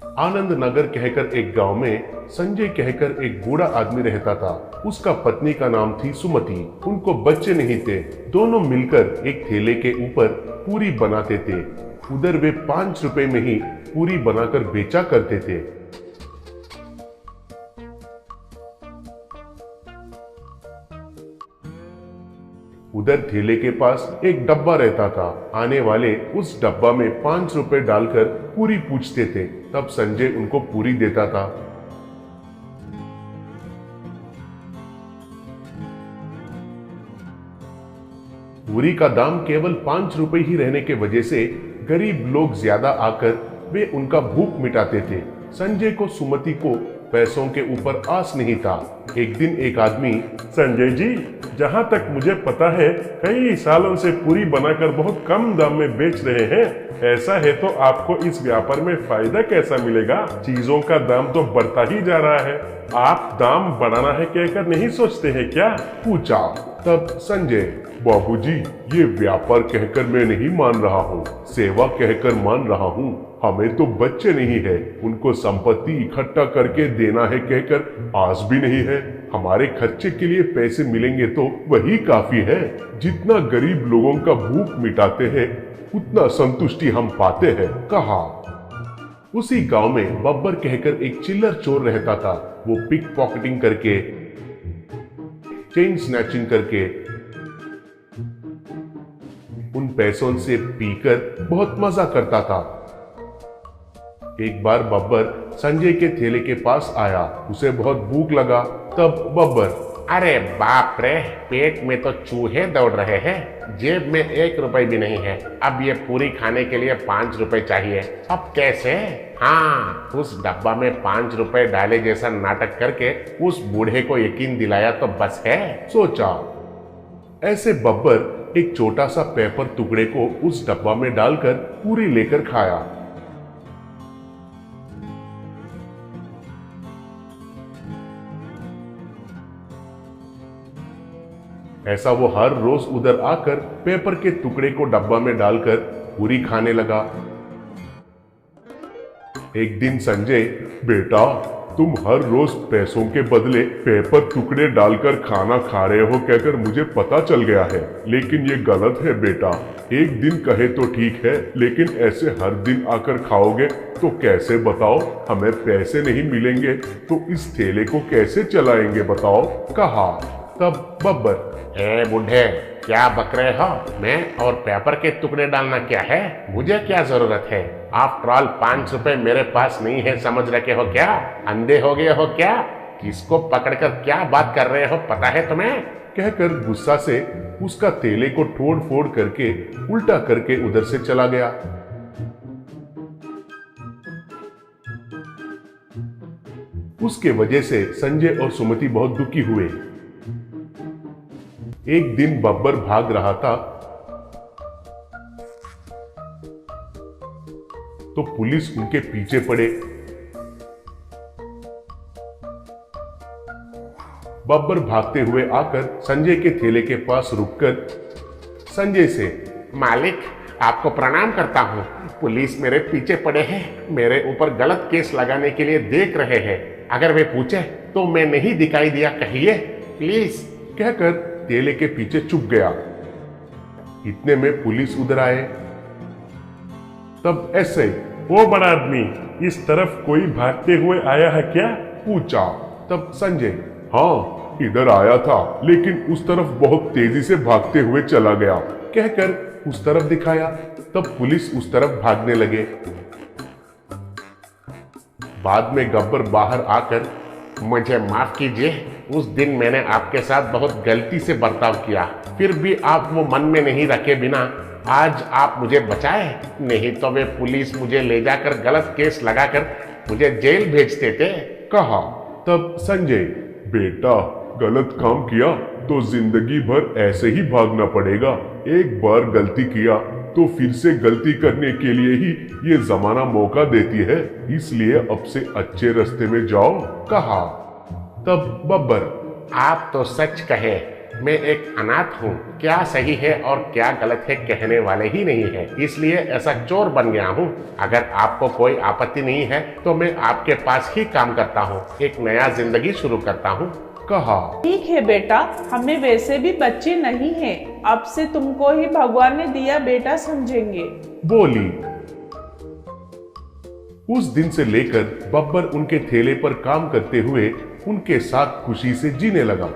आनंद नगर कहकर एक गांव में संजय कहकर एक बूढ़ा आदमी रहता था। उसका पत्नी का नाम थी सुमति। उनको बच्चे नहीं थे। दोनों मिलकर एक ठेले के ऊपर पूरी बनाते थे। उधर वे 5 रुपए में ही पूरी बनाकर बेचा करते थे। उधर ठेले के पास एक डब्बा रहता था। आने वाले उस डब्बा में 5 रुपए डालकर पूरी पूछते थे। तब संजय उनको पूरी देता था। पूरी का दाम केवल 5 रुपए ही रहने के वजह से गरीब लोग ज्यादा आकर वे उनका भूख मिटाते थे। संजय को सुमति को पैसों के ऊपर आस नहीं था। एक दिन एक आदमी, संजय जी, जहाँ तक मुझे पता है कई सालों से पूरी बनाकर बहुत कम दाम में बेच रहे हैं। ऐसा है तो आपको इस व्यापार में फायदा कैसा मिलेगा? चीजों का दाम तो बढ़ता ही जा रहा है। आप दाम बढ़ाना है कहकर नहीं सोचते हैं क्या? पूछा। तब संजय, बाबूजी, ये व्यापार कहकर मैं नहीं मान रहा हूँ, सेवा कहकर मान रहा हूँ। हमें तो बच्चे नहीं है, उनको संपत्ति इकट्ठा करके देना है कहकर आस भी नहीं है। हमारे खर्चे के लिए पैसे मिलेंगे तो वही काफी है। जितना गरीब लोगों का भूख मिटाते हैं उतना संतुष्टि हम पाते हैं, कहा। उसी गांव में बब्बर कहकर एक चिल्लर चोर रहता था। वो पिक पॉकेटिंग करके, चेन स्नैचिंग करके उन पैसों से पीकर बहुत मजा करता था। एक बार बब्बर संजय के ठेले के पास आया। उसे बहुत भूख लगा। तब बब्बर, अरे बाप रे, पेट में तो चूहे दौड़ रहे हैं, जेब में 1 रुपए भी नहीं है। अब ये पूरी खाने के लिए 5 रुपए चाहिए। अब कैसे? हाँ, उस डब्बा में 5 रुपए डाले जैसा नाटक करके उस बूढ़े को यकीन दिलाया तो बस है, सोचा। ऐसे बब्बर एक छोटा सा पेपर टुकड़े को उस डब्बा में डालकर पूरी लेकर खाया। ऐसा वो हर रोज उधर आकर पेपर के टुकड़े को डब्बा में डालकर पूरी खाने लगा। एक दिन संजय, बेटा, तुम हर रोज पैसों के बदले पेपर टुकड़े डालकर खाना खा रहे हो कहकर मुझे पता चल गया है, लेकिन ये गलत है बेटा। एक दिन कहे तो ठीक है, लेकिन ऐसे हर दिन आकर खाओगे तो कैसे बताओ? हमें पैसे नहीं मिलेंगे तो इस ठेले को कैसे चलाएंगे बताओ, कहा। तब बब्बर, ए बूढ़े, क्या बक रहे हो? मैं और पेपर के टुकड़े डालना क्या है? मुझे क्या जरूरत है? आफ्टर ऑल 5 रुपए मेरे पास नहीं है, समझ रखे हो क्या? अंधे हो गए हो क्या? किसको पकड़कर क्या बात कर रहे हो, पता है तुम्हें? कहकर गुस्सा से उसका थैले को तोड़ फोड़ करके उल्टा करके उधर से चला गया। उसके वजह से संजय और सुमति बहुत दुखी हुए। एक दिन बब्बर भाग रहा था तो पुलिस उनके पीछे पड़े। बब्बर भागते हुए आकर संजय के ठेले के पास रुककर संजय से, मालिक, आपको प्रणाम करता हूँ। पुलिस मेरे पीछे पड़े हैं, मेरे ऊपर गलत केस लगाने के लिए देख रहे हैं। अगर वे पूछे तो मैं नहीं दिखाई दिया कहिए, प्लीज, कहकर ठेले के पीछे छुप गया। इतने में पुलिस उधर आए। तब ऐसे, वो बड़ा आदमी, इस तरफ कोई भागते हुए आया है क्या? पूछा। तब संजय, हाँ, इधर आया था, लेकिन उस तरफ बहुत तेजी से भागते हुए चला गया, कहकर उस तरफ दिखाया। तब पुलिस उस तरफ भागने लगे। बाद में गब्बर बाहर आकर, मुझे माफ कीजिए, उस दिन मैंने आपके साथ बहुत गलती से बर्ताव किया, फिर भी आप वो मन में नहीं रखे बिना आज आप मुझे बचाए, नहीं तो वे पुलिस मुझे ले जाकर गलत केस लगाकर मुझे जेल भेजते थे, कहा। तब संजय, बेटा, गलत काम किया तो जिंदगी भर ऐसे ही भागना पड़ेगा। एक बार गलती किया तो फिर से गलती करने के लिए ही ये जमाना मौका देती है, इसलिए अब से अच्छे रास्ते में जाओ, कहा। तब बब्बर, आप तो सच कहे, मैं एक अनाथ हूँ। क्या सही है और क्या गलत है कहने वाले ही नहीं है, इसलिए ऐसा चोर बन गया हूँ। अगर आपको कोई आपत्ति नहीं है तो मैं आपके पास ही काम करता हूँ, एक नया जिंदगी शुरू करता हूँ, कहा। ठीक है बेटा, हमें वैसे भी बच्चे नहीं हैं, अब से तुमको ही भगवान ने दिया बेटा समझेंगे। बोली। उस दिन से लेकर बब्बर उनके ठेले पर काम करते हुए उनके साथ खुशी से जीने लगा।